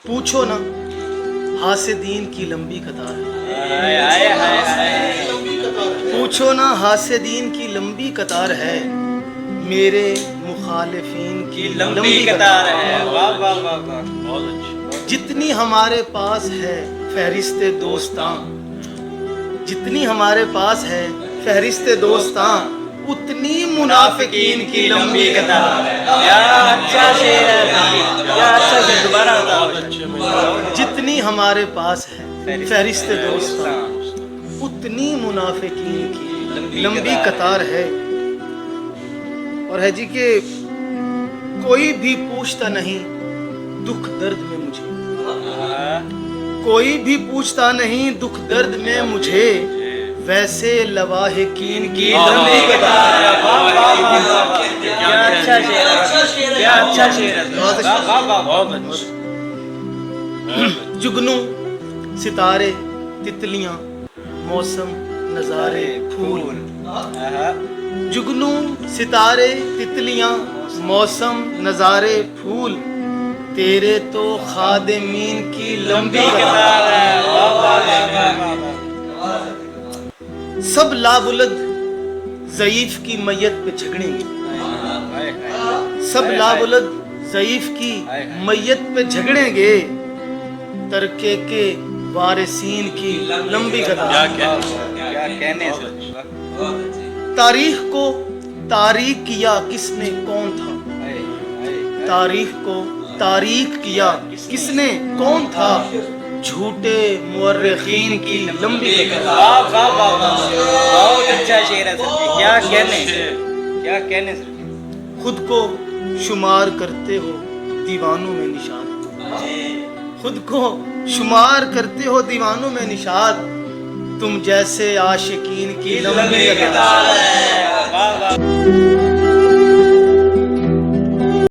पूछो ना हासिदीन की लंबी कतार है। पूछो ना हासिदीन की लंबी कतार है, मेरे मुखालिफीन की लंबी कतार है। वाह वाह वाह वाह, बहुत अच्छी। जितनी हमारे पास है फहरिस्ते दोस्तां, जितनी हमारे पास है फहरिस्ते दोस्तां, उतनी मुनाफिकीन की लंबी कतार है। क्या अच्छा शेर है, क्या अच्छा शेर, दोबारा बताओ। जितनी हमारे पास है फहरिस्ते दोस्तां, उतनी मुनाफिकीन की लंबी कतार है। और है जी कि कोई भी पूछता नहीं दुख दर्द में मुझे, कोई भी पूछता नहीं दुख दर्द में मुझे, वैसे लवाहिकीन की लंबी कतार है। क्या अच्छा शेर है, क्या अच्छा शेर है, वाह वाह बहुत अच्छा। जुगनू सितारे तितलियां मौसम नजारे फूल, जुगनू सितारे तितलियां मौसम नजारे फूल, तेरे तो खादिमीन की लंबी कतार है। सब लाबुलद ज़ईफ की मैयत पे झगड़ेंगे, सब लाबुलद ज़ईफ की मैयत पे झगड़ेंगे, तरके के वारिसीन की लंबी कतार। क्या कहने से। तारीख को तारीख किया किसने कौन था, तारीख को तारीख किया किसने कौन था, झूठे मुअर्रिखीन की लंबी कतार। वाह वाह वाह वाह, बहुत अच्छा शेर है सर जी, क्या कहने, क्या कहने सर जी। खुद को शुमार करते हो दीवानों में निशाद, खुद को शुमार करते हो दीवानों में निशाद, तुम जैसे आशिकीन की लंबी कतार है। वाह वाह।